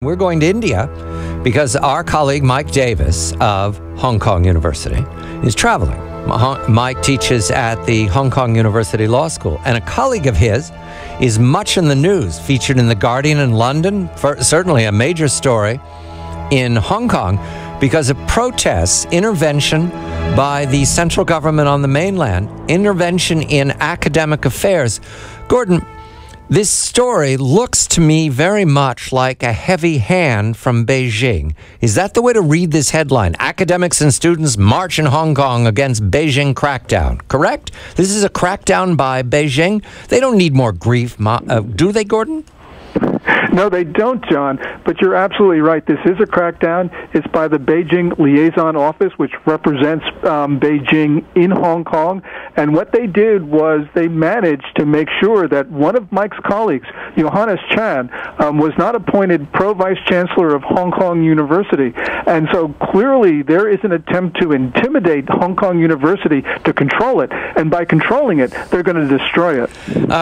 we're going to India because our colleague Mike Davis of Hong Kong University is traveling. Mike teaches at the Hong Kong University Law School, and a colleague of his is much in the news, featured in The Guardian in London, certainly a major story in Hong Kong, because of protests, intervention by the central government on the mainland, intervention in academic affairs. Gordon, this story looks to me very much like a heavy hand from Beijing. Is that the way to read this headline? Academics and students march in Hong Kong against Beijing crackdown. Correct? This is a crackdown by Beijing? They don't need more grief, do they, Gordon? No, they don't, John, but you're absolutely right. This is a crackdown. It's by the Beijing Liaison Office, which represents Beijing in Hong Kong. And what they did was they managed to make sure that one of Mike's colleagues, Johannes Chang, was not appointed Pro-Vice Chancellor of Hong Kong University. And so clearly there is an attempt to intimidate Hong Kong University to control it. And by controlling it, they're going to destroy it.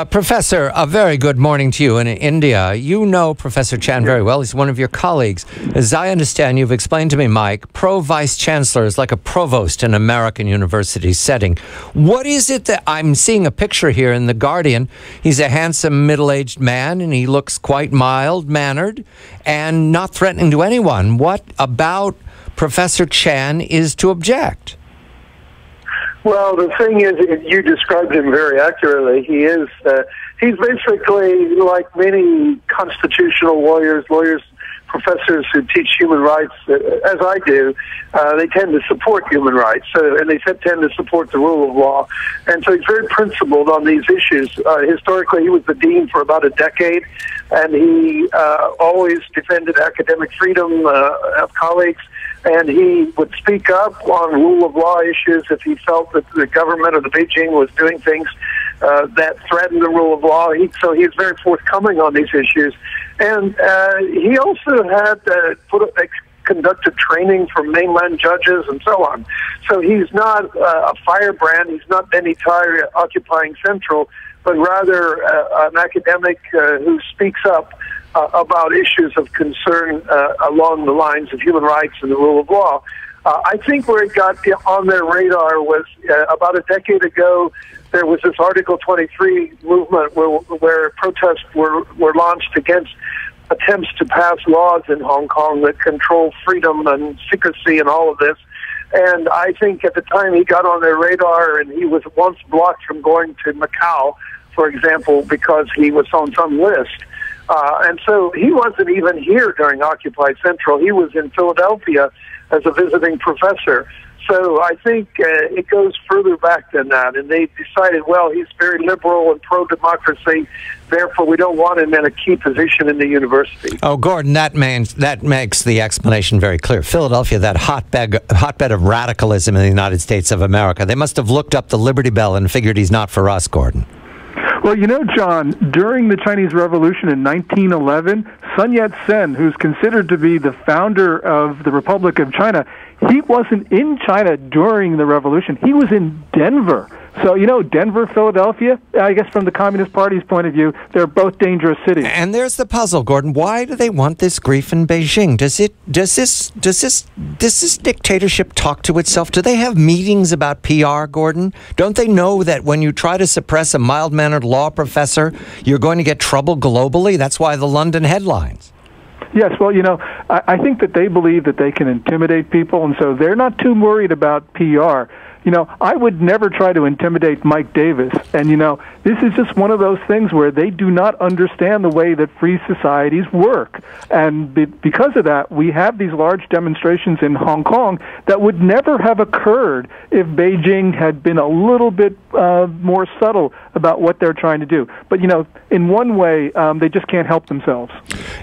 Professor, a very good morning to you in India. You know Professor Chan very well. He's one of your colleagues. As I understand, you've explained to me, Mike, Pro-Vice Chancellor is like a provost in an American university setting. What is it that I'm seeing a picture here in The Guardian? He's a handsome, middle-aged man, and he looks quite mild-mannered and not threatening to anyone. What about Professor Chan is to object? Well, the thing is, you described him very accurately. He's basically like many constitutional lawyers, professors who teach human rights, as I do. They tend to support human rights, and they tend to support the rule of law. And so he's very principled on these issues. Historically, he was the dean for about a decade, and he always defended academic freedom of colleagues. And he would speak up on rule of law issues if he felt that the government or the Beijing was doing things that threatened the rule of law. So he's very forthcoming on these issues. And he also had conducted training for mainland judges and so on. So he's not a firebrand. He's not Benny Tai occupying Central, but rather an academic who speaks up about issues of concern along the lines of human rights and the rule of law. I think where it got on their radar was about a decade ago. There was this Article 23 movement where protests were launched against attempts to pass laws in Hong Kong that control freedom and secrecy and all of this. And I think at the time he got on their radar, and he was once blocked from going to Macau, for example, because he was on some list. And so he wasn't even here during Occupy Central. He was in Philadelphia as a visiting professor. So I think it goes further back than that. And they decided, well, he's very liberal and pro-democracy, therefore we don't want him in a key position in the university. Oh, Gordon, that makes the explanation very clear. Philadelphia, that hotbed of radicalism in the United States of America. They must have looked up the Liberty Bell and figured he's not for us, Gordon. Well, John, during the Chinese Revolution in 1911, Sun Yat-sen, who's considered to be the founder of the Republic of China, he wasn't in China during the revolution. He was in Denver. So, Denver, Philadelphia, I guess from the Communist Party's point of view, they're both dangerous cities. And there's the puzzle, Gordon. Why do they want this grief in Beijing? Does this dictatorship talk to itself? Do they have meetings about PR, Gordon? Don't they know that when you try to suppress a mild-mannered law professor, you're going to get trouble globally? That's why the London headlines. Yes, well, I think that they believe that they can intimidate people, and so they're not too worried about PR. I would never try to intimidate Mike Davis. And, this is just one of those things where they do not understand the way that free societies work. And because of that, we have these large demonstrations in Hong Kong that would never have occurred if Beijing had been a little bit more subtle about what they're trying to do. But, in one way, they just can't help themselves.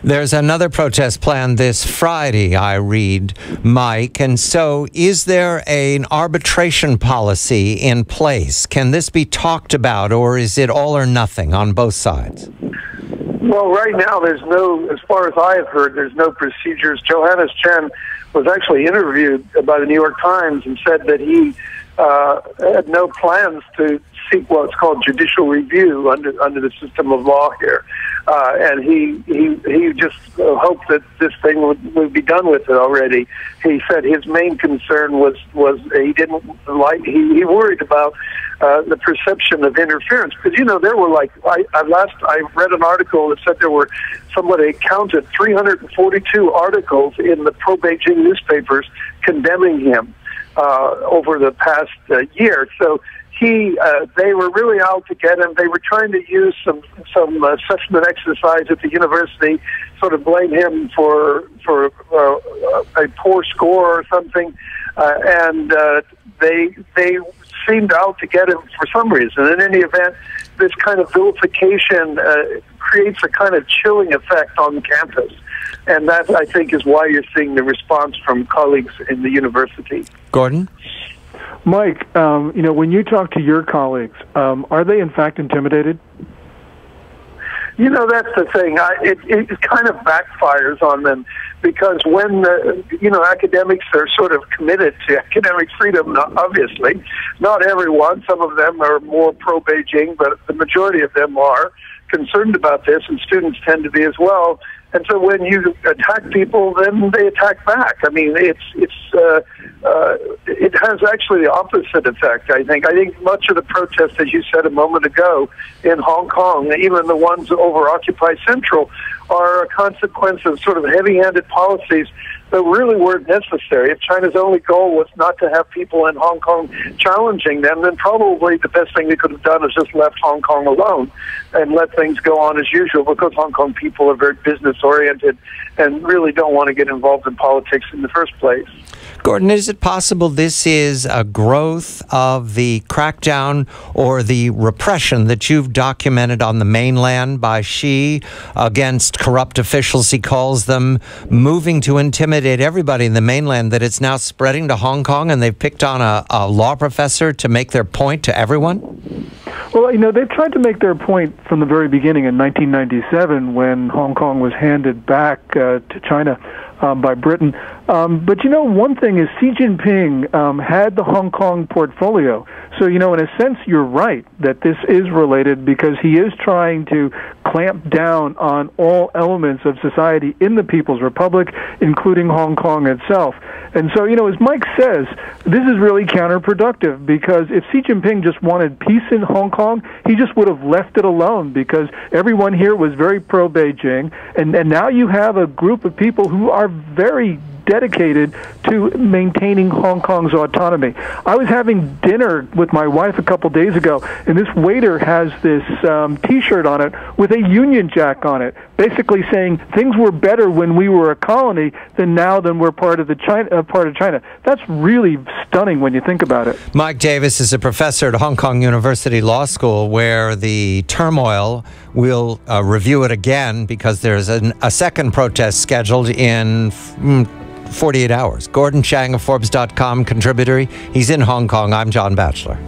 There's another protest planned this Friday, I read, Mike. And so is there an arbitration policy in place? Can this be talked about, or is it all or nothing on both sides? Well, right now, there's no, as far as I have heard, there's no procedures. Johannes Chang was actually interviewed by the New York Times and said that he had no plans to seek what's called judicial review under the system of law here, and he just hoped that this thing would be done with it already. He said his main concern was he didn't like he worried about the perception of interference, because there were I read an article that said there were, somebody counted 342 articles in the pro-Beijing newspapers condemning him over the past year. So they were really out to get him. They were trying to use some assessment exercise at the university, sort of blame him for a poor score or something, and they seemed out to get him for some reason. In any event, this kind of vilification creates a kind of chilling effect on campus. And that, I think, is why you're seeing the response from colleagues in the university. Gordon? Mike, when you talk to your colleagues, are they in fact intimidated? That's the thing. It kind of backfires on them, because when academics are sort of committed to academic freedom, obviously, not everyone. Some of them are more pro-Beijing, but the majority of them are concerned about this, and students tend to be as well. And so when you attack people, then they attack back. I mean, it has actually the opposite effect, I think. I think much of the protests, as you said a moment ago, in Hong Kong, even the ones over Occupy Central, are a consequence of sort of heavy-handed policies that really weren't necessary. If China's only goal was not to have people in Hong Kong challenging them, then probably the best thing they could have done is just left Hong Kong alone and let things go on as usual, because Hong Kong people are very business-oriented and really don't want to get involved in politics in the first place. Gordon, is it possible this is a growth of the crackdown or the repression that you've documented on the mainland by Xi against corrupt officials, he calls them, moving to intimidate everybody in the mainland, that it's now spreading to Hong Kong and they've picked on a law professor to make their point to everyone? Well, they've tried to make their point from the very beginning in 1997 when Hong Kong was handed back to China by Britain. But one thing is Xi Jinping had the Hong Kong portfolio. So, in a sense, you're right that this is related, because he is trying to clamp down on all elements of society in the People's Republic, including Hong Kong itself. And so, as Mike says, this is really counterproductive, because if Xi Jinping just wanted peace in Hong Kong, he just would have left it alone, because everyone here was very pro-Beijing. And now you have a group of people who are very dedicated to maintaining Hong Kong's autonomy. I was having dinner with my wife a couple days ago, and this waiter has this T-shirt on it with a Union Jack on it, basically saying things were better when we were a colony than now than we're part of China. That's really stunning when you think about it. Mike Davis is a professor at Hong Kong University Law School, where the turmoil, we'll review it again because there's a second protest scheduled in 48 hours. Gordon Chang of Forbes.com contributor. He's in Hong Kong. I'm John Batchelor.